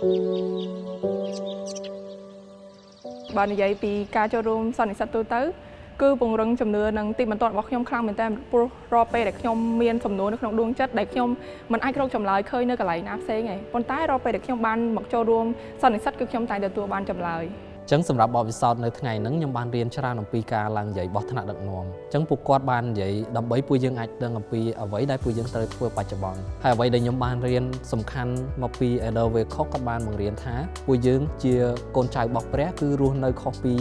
Bạnនិយាយពីការចូលរួមសន្និសីទទូទៅគឺពង្រឹងជំនឿនិងទីបន្ទាត់របស់ខ្ញុំខ្លាំងមែនតើព្រោះរាល់ពេលដែលខ្ញុំមានសំណួរនៅក្នុងដួងចិត្តដែលខ្ញុំមិនអាចរកចម្លើយឃើញនៅកន្លែងណាផ្សេងទេប៉ុន្តែរាល់ពេលដែលខ្ញុំបានមកចូលរួមសន្និសីទគឺខ្ញុំតែទទួលបានចម្លើយ ចឹងសម្រាប់បទពិសោធន៍នៅថ្ងៃហ្នឹងខ្ញុំបានរៀនច្រើនអំពីការឡើងនិយាយរបស់ថ្នាក់ដឹកនាំចឹងពួកគាត់បាននិយាយដើម្បីពួកយើងអាចដឹងអំពីអ្វីដែលពួកយើងត្រូវធ្វើបច្ចុប្បន្នហើយអ្វីដែលខ្ញុំបានរៀនសំខាន់មកពី Elder Wilcox ក៏បានបង្រៀនថាពួកយើងជាកូនចៅរបស់ព្រះគឺរស់នៅខុសពី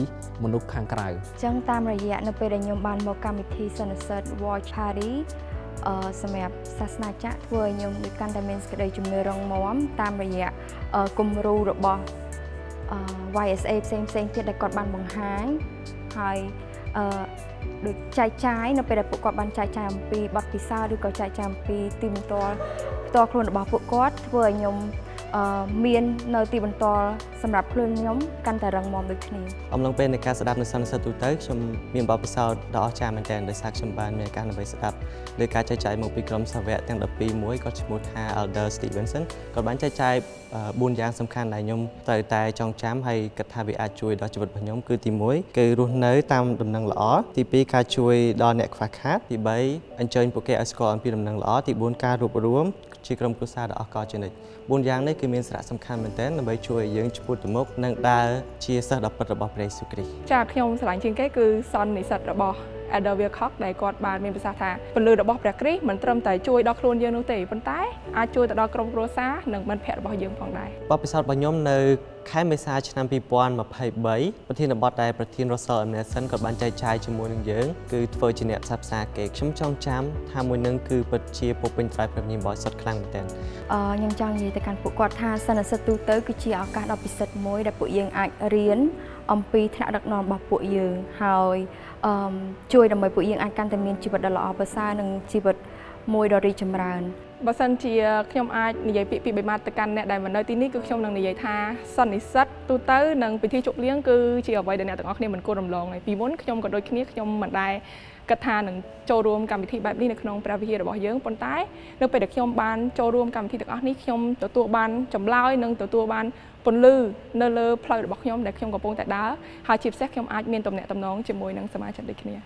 មនុស្សខាងក្រៅ ចឹងតាមរយៈនៅពេលដែលខ្ញុំបានមកកម្មវិធីសន្និសីទ Watch Party សម្រាប់សាសនាចាក់ធ្វើឲ្យខ្ញុំកាន់តែមានសេចក្តីជំនឿរឹងមាំតាមរយៈគំរូរបស់ YSA ផ្សេងទៀតដែលគាត់បានបង្ហាញហើយដូចចែកចាយនៅពេលដែលពួកគាត់បានចែកចាយអំពីបទពិសោធន៍ឬក៏ចែកចាយអំពីទីបន្ទាល់ផ្ទាល់ខ្លួនរបស់ពួកគាត់ធ្វើឲ្យខ្ញុំមាននៅទីបន្ទាល់សម្រាប់ខ្លួនខ្ញុំកាន់តែរឹងមាំដូចគ្នា អំឡុងពេលនៃការស្ដាប់នៅសន្និសីទទូទៅខ្ញុំមានបទពិសោធន៍ដ៏អស្ចារ្យមែនទែនដោយសារខ្ញុំបានមានឱកាសដើម្បីស្ដាប់លើការចែកចាយមកពីក្រុមសាវកទាំង12មួយគាត់ឈ្មោះថា Elder Stevenson គាត់បានចែកចាយ4យ៉ាងសំខាន់ដែលខ្ញុំត្រូវតែចងចាំហើយគិតថាវាអាចជួយដល់ជីវិតរបស់ខ្ញុំគឺទី1គឺរស់នៅតាមដំណឹងល្អទី2ការជួយដល់អ្នកខ្វះខាតទី3អញ្ជើញពួកគេឲ្យស្គាល់អំពីដំណឹងល្អទី4ការរួបរวมជាក្រុមគ្រួសារដ៏អស្ចារ្យជានិច្ច4យ៉ាងនេះគឺមានសារៈសំខាន់មែនទែនដើម្បីជួយឲ្យយើងឆ្ពោះទៅមុខនិងដើរជាសិស្សដ៏ពិតរបស់ព្រះយេស៊ូវគ្រីស្ទ ចាខ្ញុំស្រឡាញ់ជាងគេគឺសន្និសីទរបស់ Elder Wilcox ដែលគាត់បានមានប្រសាសន៍ថាពលឺរបស់ព្រះគ្រីស្ទមិនត្រឹមតែជួយដល់ខ្លួនយើងនោះទេប៉ុន្តែអាចជួយទៅដល់ក្រុមគ្រួសារនិងមិត្តភ័ក្តិរបស់យើងផងដែរប ទពិសោធន៍របស់ខ្ញុំនៅខែមេសាឆ្នាំ2023ប្រធានបទដែលប្រធាន Russell M. Nelson គាត់បានចែកចាយជាមួយនឹងយើងគឺធ្វើជាអ្នកផ្សះផ្សាគេខ្ញុំចងចាំថាមួយនឹងគឺពិតជាពោពេញដោយព្រះវិញ្ញាណបរិសុទ្ធខ្លាំងមែនទែន ខ្ញុំចង់និយាយទៅកាន់ពួកគាត់ថាសន្និសីទទូទៅគឺជាឱកាសដ៏ពិសិដ្ឋមួយដែលពួកយើងអាចរៀនអំពីថ្នាក់ដឹកនាំរបស់ពួកយើងហើយជួយដើម្បីពួកយើងអាចកាន់តែមានជីវិតដ៏ល្អប្រសើរនិងជីវិតមួយដ៏រីកចម្រើន បើសិនជាខ្ញុំអាចនិយាយពាក្យពីបីម៉ាត់ទៅកាន់អ្នកដែលមិននៅទីនេះគឺខ្ញុំនឹងនិយាយថាសន្និសីទទូទៅនិងពិធីជប់លៀងគឺជាអ្វីដែលអ្នកទាំងអស់គ្នាមិនគួររំលងទេពីមុនខ្ញុំក៏ដូចគ្នាខ្ញុំមិនដែលគិតថានឹងចូលរួមកម្មវិធីបែបនេះនៅក្នុងព្រះវិហាររបស់យើងប៉ុន្តែនៅពេលដែលខ្ញុំបានចូលរួមកម្មវិធីទាំងអស់នេះខ្ញុំទទួលបានចម្លើយនិងទទួលបានពន្លឺនៅលើផ្លូវរបស់ខ្ញុំដែលខ្ញុំកំពុងតែដើរហើយជាពិសេសខ្ញុំអាចមានទំនាក់ទំនងជាមួយនឹងសមាជិកដូចគ្នា